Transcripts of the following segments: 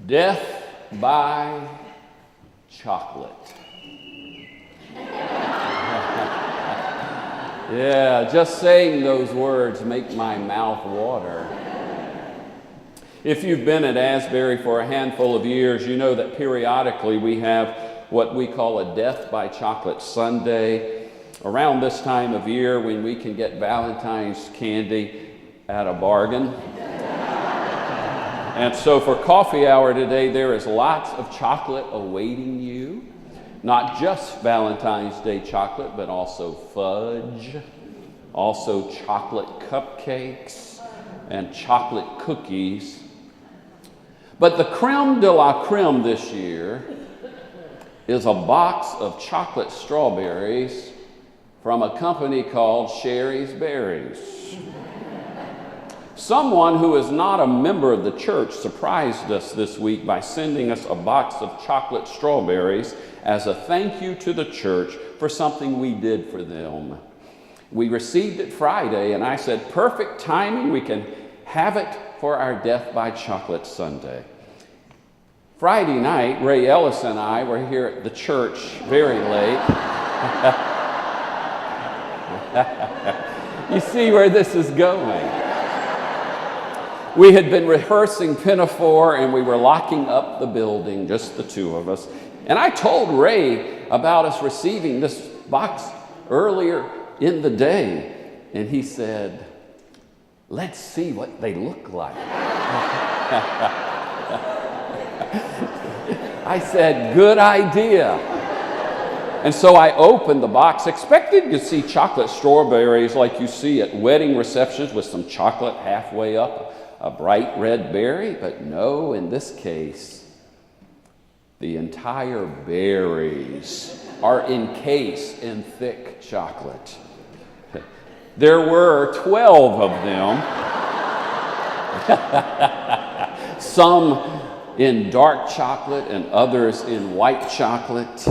Death by chocolate. Yeah, just saying those words make my mouth water. If you've been at Asbury for a handful of years, you know that periodically we have what we call a Death by Chocolate Sunday. Around this time of year when we can get Valentine's candy at a bargain. And so for coffee hour today, there is lots of chocolate awaiting you. Not just Valentine's Day chocolate, but also fudge, also chocolate cupcakes, and chocolate cookies. But the creme de la creme this year is a box of chocolate strawberries from a company called Sherry's Berries. Someone who is not a member of the church surprised us this week by sending us a box of chocolate strawberries as a thank you to the church for something we did for them. We received it Friday, and I said, perfect timing, we can have it for our Death by Chocolate Sunday. Friday night, Ray Ellis and I were here at the church very late. You see where this is going. We had been rehearsing Pinafore, and we were locking up the building, just the two of us. And I told Ray about us receiving this box earlier in the day. And he said, let's see what they look like. I said, good idea. And so I opened the box, expecting to see chocolate strawberries like you see at wedding receptions with some chocolate halfway up a bright red berry, but no, in this case, the entire berries are encased in thick chocolate. There were 12 of them, some in dark chocolate and others in white chocolate.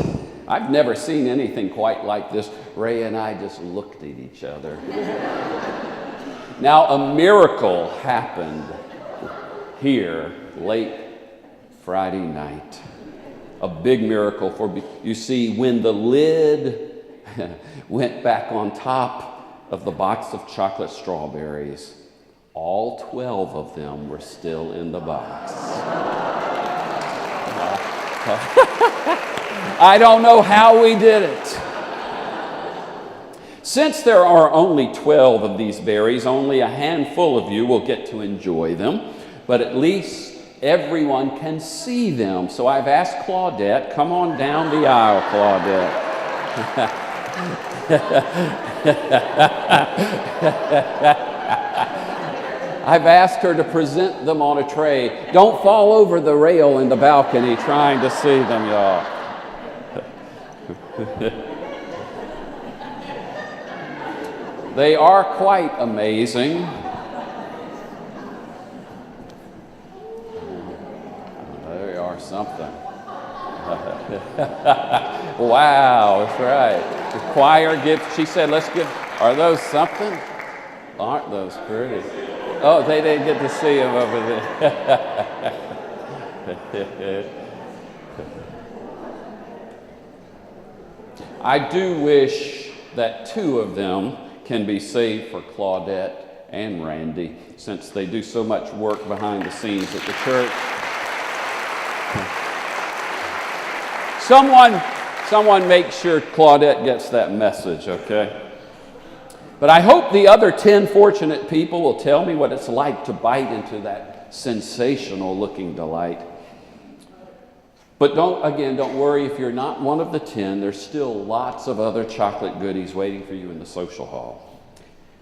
I've never seen anything quite like this. Ray and I just looked at each other. Now, a miracle happened here late Friday night. A big miracle, for you see, when the lid went back on top of the box of chocolate strawberries, all 12 of them were still in the box. I don't know how we did it. Since there are only 12 of these berries, only a handful of you will get to enjoy them, but at least everyone can see them. So I've asked Claudette, come on down the aisle, Claudette. I've asked her to present them on a tray. Don't fall over the rail in the balcony trying to see them, y'all. They are quite amazing. They are something. Wow, that's right. The choir gift, she said, let's give, are those something? Aren't those pretty? Oh, they didn't get to see them over there. I do wish that two of them can be saved for Claudette and Randy, since they do so much work behind the scenes at the church. Someone make sure Claudette gets that message, okay? But I hope the other 10 fortunate people will tell me what it's like to bite into that sensational looking delight. But don't worry if you're not one of the 10. There's still lots of other chocolate goodies waiting for you in the social hall.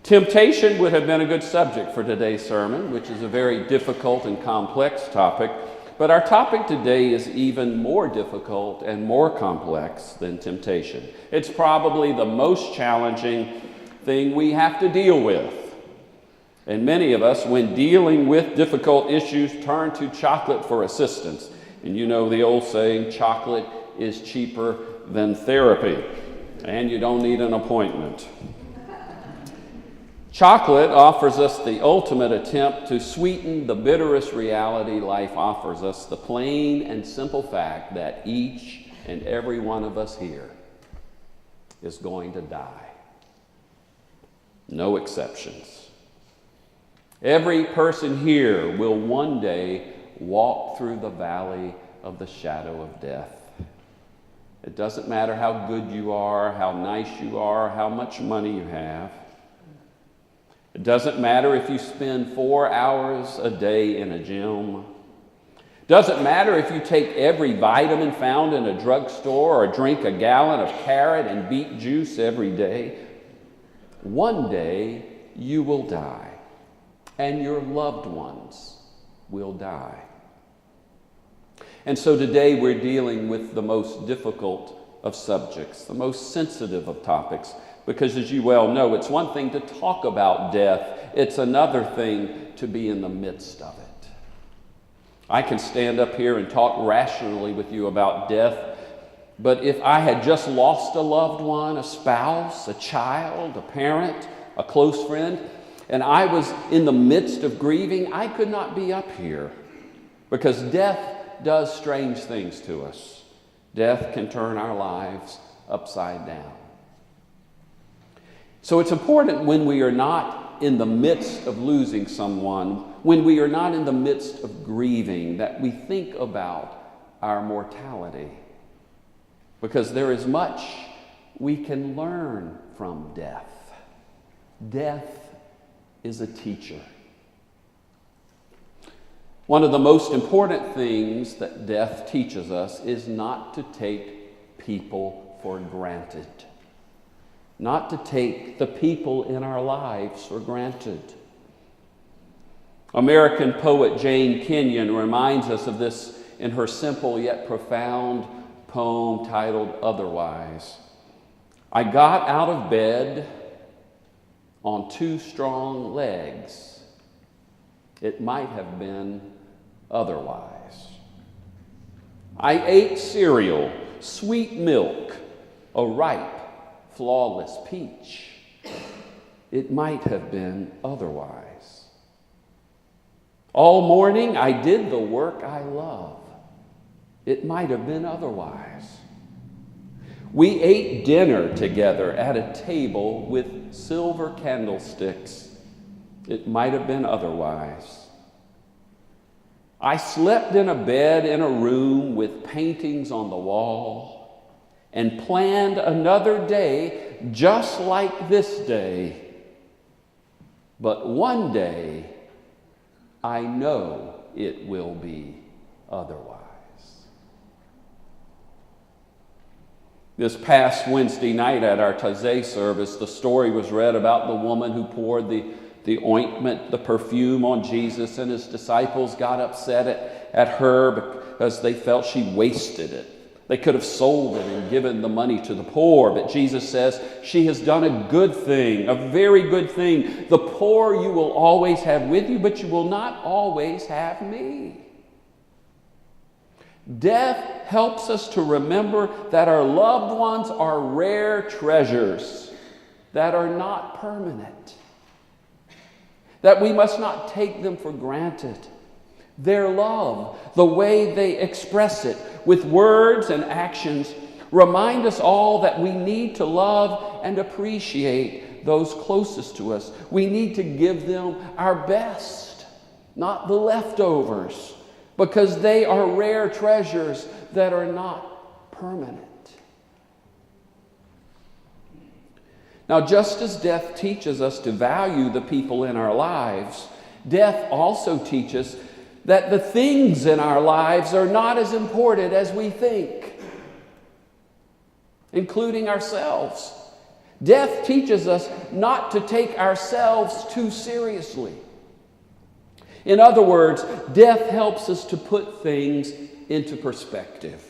Temptation would have been a good subject for today's sermon, which is a very difficult and complex topic. But our topic today is even more difficult and more complex than temptation. It's probably the most challenging thing we have to deal with. And many of us, when dealing with difficult issues, turn to chocolate for assistance. And you know the old saying, chocolate is cheaper than therapy, and you don't need an appointment. Chocolate offers us the ultimate attempt to sweeten the bitterest reality life offers us, the plain and simple fact that each and every one of us here is going to die. No exceptions. Every person here will one day walk through the valley of the shadow of death. It doesn't matter how good you are, how nice you are, how much money you have. It doesn't matter if you spend 4 hours a day in a gym. It doesn't matter if you take every vitamin found in a drugstore or drink a gallon of carrot and beet juice every day. One day you will die, and your loved ones will die. And so today we're dealing with the most difficult of subjects, the most sensitive of topics, because as you well know, it's one thing to talk about death, it's another thing to be in the midst of it. I can stand up here and talk rationally with you about death, but if I had just lost a loved one, a spouse, a child, a parent, a close friend, and I was in the midst of grieving, I could not be up here, because death does strange things to us. Death can turn our lives upside down. So it's important when we are not in the midst of losing someone, when we are not in the midst of grieving, that we think about our mortality. Because there is much we can learn from death. Death is a teacher. One of the most important things that death teaches us is not to take people for granted. Not to take the people in our lives for granted. American poet Jane Kenyon reminds us of this in her simple yet profound poem titled Otherwise. I got out of bed on 2 strong legs. It might have been otherwise. I ate cereal, sweet milk, a ripe, flawless peach. It might have been otherwise. All morning I did the work I love. It might have been otherwise. We ate dinner together at a table with silver candlesticks. It might have been otherwise. I slept in a bed in a room with paintings on the wall and planned another day just like this day. But one day, I know it will be otherwise. This past Wednesday night at our Taizé service, the story was read about the woman who poured the ointment, the perfume on Jesus, and his disciples got upset at her because they felt she wasted it. They could have sold it and given the money to the poor, but Jesus says she has done a good thing, a very good thing. The poor you will always have with you, but you will not always have me. Death helps us to remember that our loved ones are rare treasures that are not permanent, that we must not take them for granted. Their love, the way they express it with words and actions, remind us all that we need to love and appreciate those closest to us. We need to give them our best, not the leftovers, because they are rare treasures that are not permanent. Now, just as death teaches us to value the people in our lives, death also teaches that the things in our lives are not as important as we think, including ourselves. Death teaches us not to take ourselves too seriously. In other words, death helps us to put things into perspective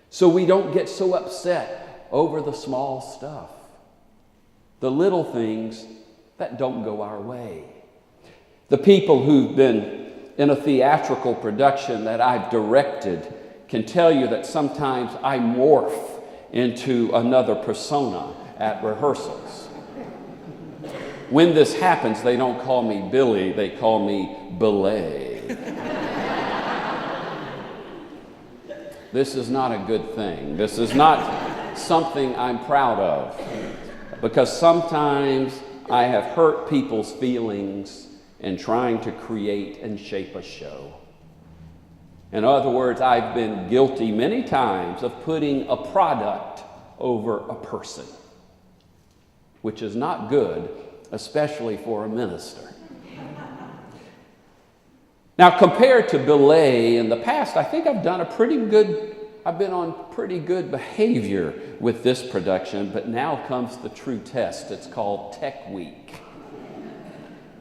so we don't get so upset over the small stuff, the little things that don't go our way. The people who've been in a theatrical production that I've directed can tell you that sometimes I morph into another persona at rehearsals. When this happens, they don't call me Billy, they call me Belay. This is not a good thing. This is not something I'm proud of, because sometimes I have hurt people's feelings in trying to create and shape a show. In other words, I've been guilty many times of putting a product over a person, which is not good, especially for a minister. Now, compared to Belay in the past, I think I've been on pretty good behavior with this production, but now comes the true test. It's called Tech Week.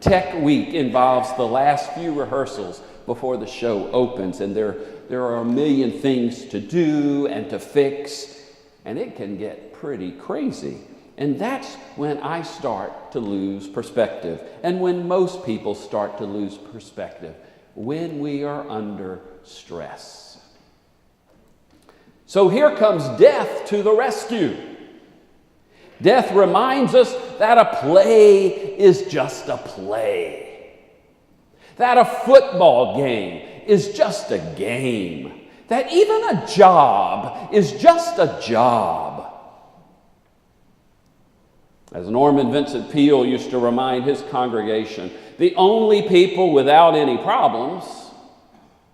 Tech Week involves the last few rehearsals before the show opens, and there are a million things to do and to fix, and it can get pretty crazy. And that's when I start to lose perspective, and when most people start to lose perspective, when we are under stress. So here comes death to the rescue. Death reminds us that a play is just a play, that a football game is just a game, that even a job is just a job. As Norman Vincent Peale used to remind his congregation, the only people without any problems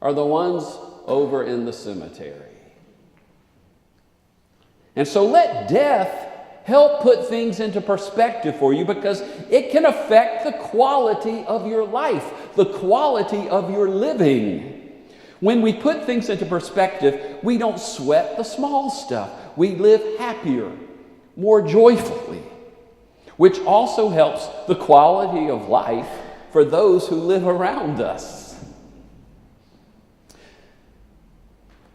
are the ones over in the cemetery. And so let death help put things into perspective for you, because it can affect the quality of your life, the quality of your living. When we put things into perspective, we don't sweat the small stuff. We live happier, more joyfully, which also helps the quality of life for those who live around us.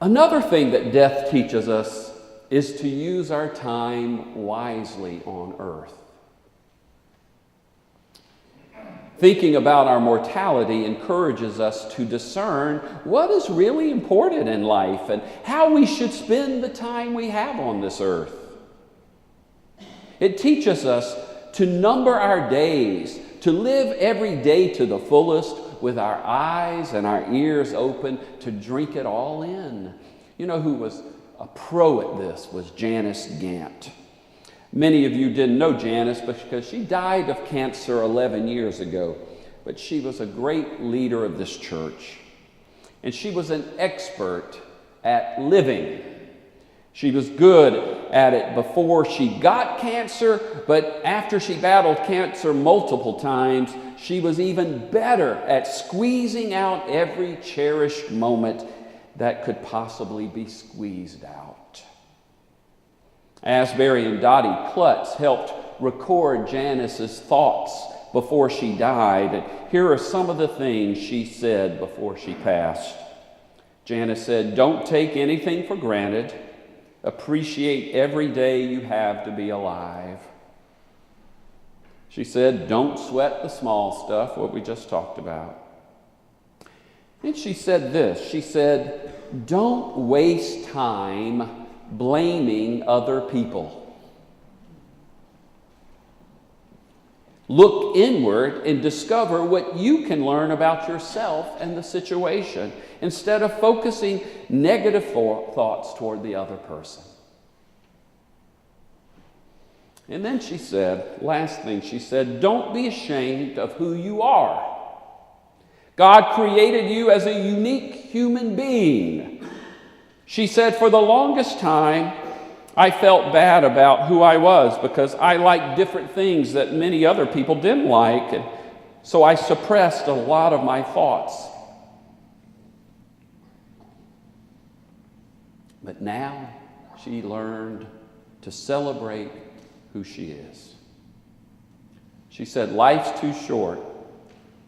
Another thing that death teaches us is to use our time wisely on earth. Thinking about our mortality encourages us to discern what is really important in life and how we should spend the time we have on this earth. It teaches us to number our days, to live every day to the fullest with our eyes and our ears open to drink it all in. You know who was a pro at this was Janice Gant. Many of you didn't know Janice because she died of cancer 11 years ago, but she was a great leader of this church. And she was an expert at living. She was good at it before she got cancer, but after she battled cancer multiple times, she was even better at squeezing out every cherished moment that could possibly be squeezed out. Asbury and Dottie Klutz helped record Janice's thoughts before she died. And here are some of the things she said before she passed. Janice said, "Don't take anything for granted. Appreciate every day you have to be alive." She said, "Don't sweat the small stuff," what we just talked about. And she said this, she said, "Don't waste time blaming other people. Look inward and discover what you can learn about yourself and the situation instead of focusing negative thoughts toward the other person." And then she said, last thing she said, "Don't be ashamed of who you are. God created you as a unique human being." She said, "For the longest time, I felt bad about who I was because I liked different things that many other people didn't like, and so I suppressed a lot of my thoughts. But now she learned to celebrate who she is." She said, "Life's too short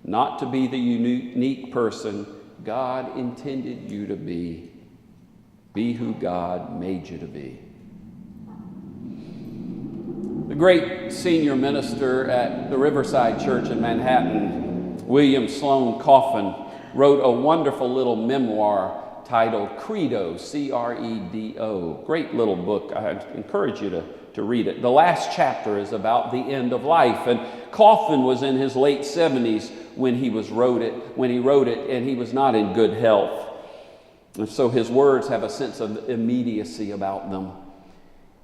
not to be the unique person God intended you to be. Be who God made you to be." The great senior minister at the Riverside Church in Manhattan, William Sloane Coffin, wrote a wonderful little memoir titled Credo, C-R-E-D-O. Great little book. I encourage you to read it. The last chapter is about the end of life, and Coffin was in his late 70s when he wrote it, and he was not in good health. And so his words have a sense of immediacy about them.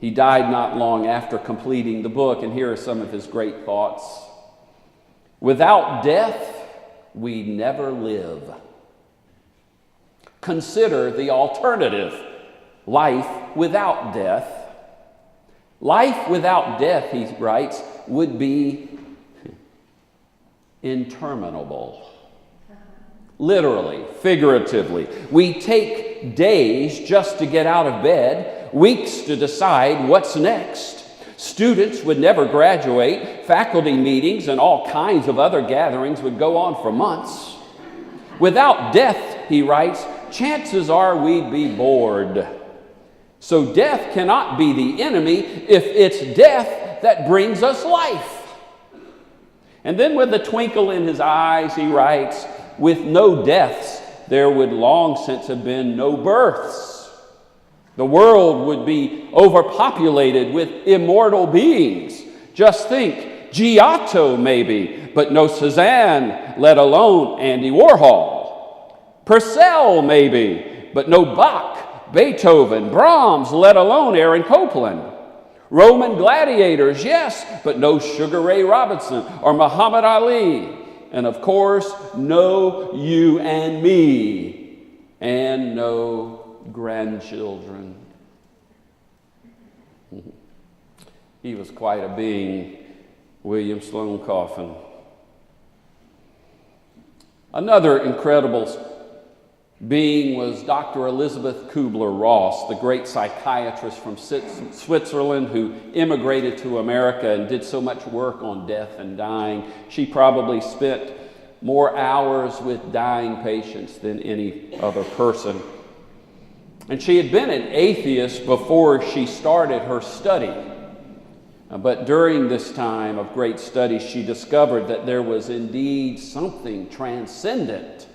He died not long after completing the book, and here are some of his great thoughts. Without death, we never live. Consider the alternative, life without death. Life without death, he writes, would be interminable. Literally, figuratively. We take days just to get out of bed, weeks to decide what's next. Students would never graduate. Faculty meetings and all kinds of other gatherings would go on for months. Without death, he writes, chances are we'd be bored. So death cannot be the enemy if it's death that brings us life. And then with a twinkle in his eyes, he writes, with no deaths, there would long since have been no births. The world would be overpopulated with immortal beings. Just think, Giotto maybe, but no Cézanne, let alone Andy Warhol. Purcell maybe, but no Bach, Beethoven, Brahms, let alone Aaron Copland. Roman gladiators, yes, but no Sugar Ray Robinson or Muhammad Ali. And of course, no you and me, and no grandchildren. He was quite a being, William Sloane Coffin. Another incredible being was Dr. Elizabeth Kubler-Ross, the great psychiatrist from Switzerland who immigrated to America and did so much work on death and dying. She probably spent more hours with dying patients than any other person. And she had been an atheist before she started her study. But during this time of great study, she discovered that there was indeed something transcendent.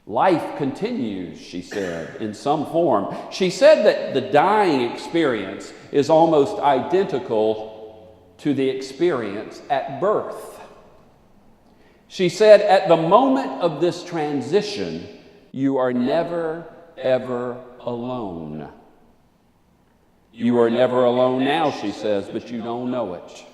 Life continues, she said, in some form. She said that the dying experience is almost identical to the experience at birth. She said, at the moment of this transition, you are never, ever alone. You are never alone now, she says, but you don't know it.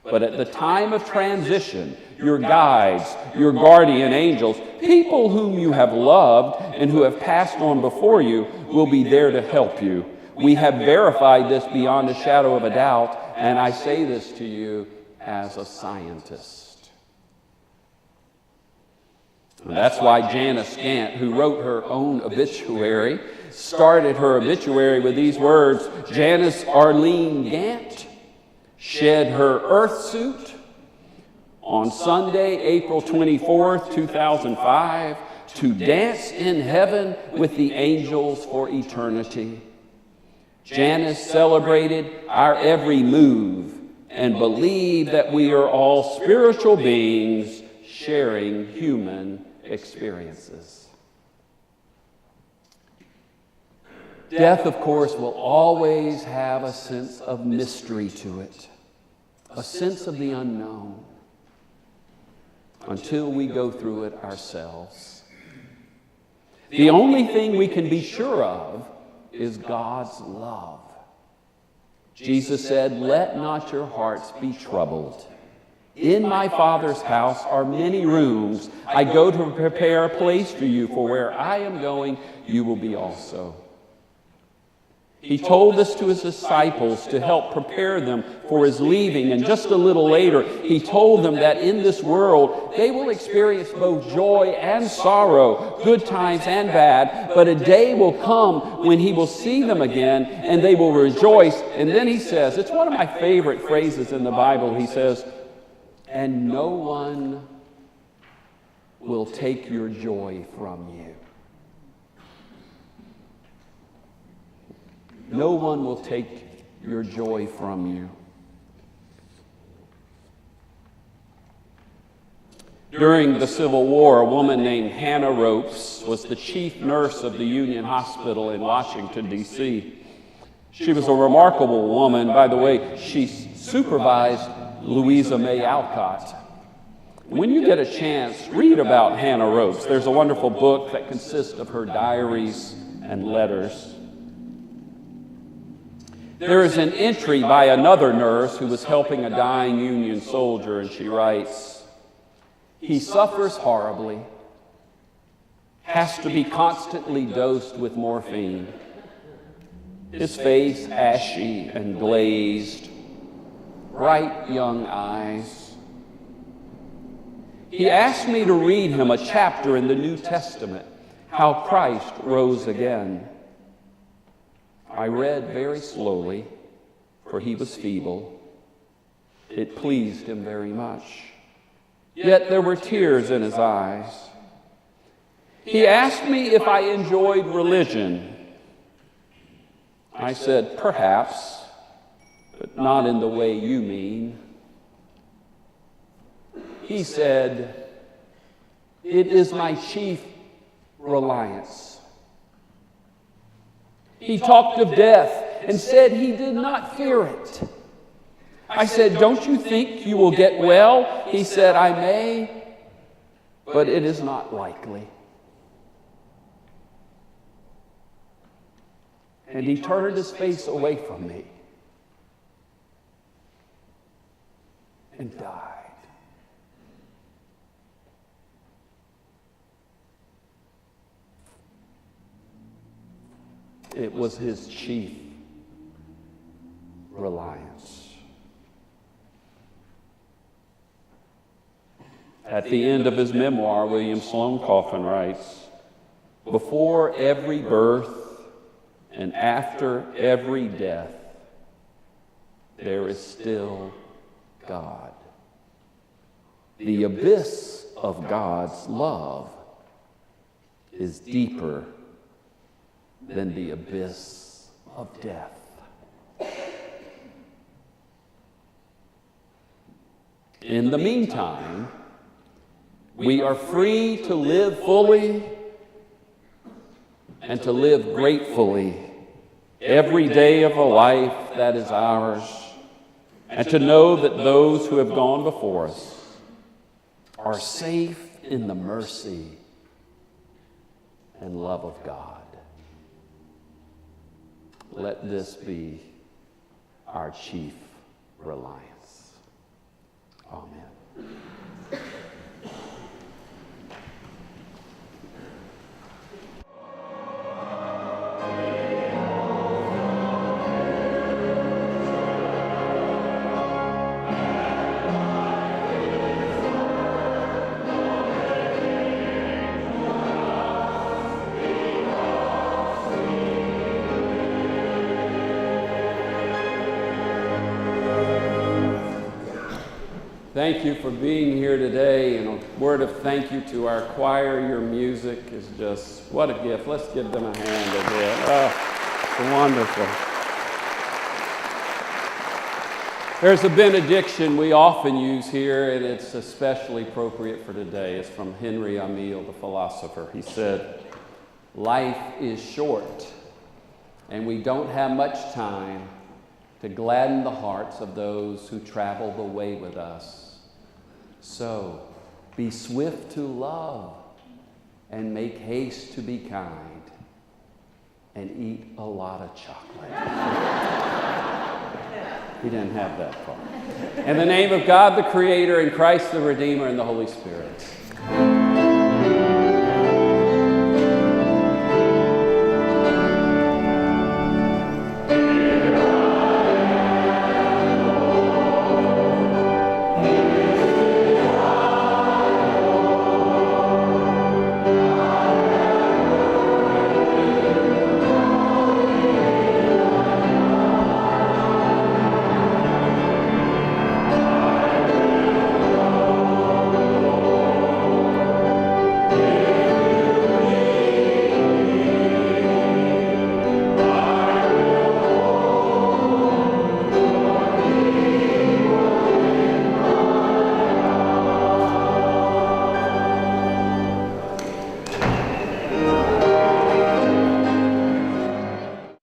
But at the time of transition, your guides, your guardian angels, people whom you have loved and who have passed on before you will be there to help you. We have verified this beyond a shadow of a doubt, and I say this to you as a scientist. And that's why Janice Gant, who wrote her own obituary, started her obituary with these words, Janice Arlene Gant shed her earth suit on Sunday, April 24th, 2005, to dance in heaven with the angels for eternity. Janice celebrated our every move and believed that we are all spiritual beings sharing human experiences. Death, of course, will always have a sense of mystery to it, a sense of the unknown, until we go through it ourselves. The only thing we can be sure of is God's love. Jesus said, let not your hearts be troubled. In my Father's house are many rooms. I go to prepare a place for you, for where I am going, you will be also. He told this to his disciples to help prepare them for his leaving. And just a little later, he told them that in this world, they will experience both joy and sorrow, good times and bad. But a day will come when he will see them again and they will rejoice. And then he says, it's one of my favorite phrases in the Bible. He says, and no one will take your joy from you. No one will take your joy from you. During the Civil War, a woman named Hannah Ropes was the chief nurse of the Union Hospital in Washington, D.C. She was a remarkable woman. By the way, she supervised Louisa May Alcott. When you get a chance, read about Hannah Ropes. There's a wonderful book that consists of her diaries and letters. There is an entry by another nurse who was helping a dying Union soldier, and she writes, "He suffers horribly, has to be constantly dosed with morphine. His face ashy and glazed, bright young eyes. He asked me to read him a chapter in the New Testament, how Christ rose again. I read very slowly, for he was feeble. It pleased him very much. Yet there were tears in his eyes. He asked me if I enjoyed religion. I said, perhaps, but not in the way you mean. He said, it is my chief reliance. He talked of death and said he did not fear it. I said, don't you think you will get well? He said, I may, but it is not likely. And he turned his face away from me and died. It was his chief reliance. At the end of his memoir, William Sloane Coffin writes, before every birth and after every death, there is still God. The abyss of God's love is deeper than the abyss of death. In the meantime, we are free to live fully and to live gratefully every day of a life that is ours, and to know that those who have gone before us are safe in the mercy and love of God. Let this be our chief reliance. Amen. Thank you for being here today, and a word of thank you to our choir. Your music is just, what a gift. Let's give them a hand again. Oh, it's wonderful. There's a benediction we often use here, and it's especially appropriate for today. It's from Henry Emile, the philosopher. He said, life is short, and we don't have much time to gladden the hearts of those who travel the way with us. So, be swift to love and make haste to be kind and eat a lot of chocolate. He didn't have that part. In the name of God the Creator and Christ the Redeemer and the Holy Spirit.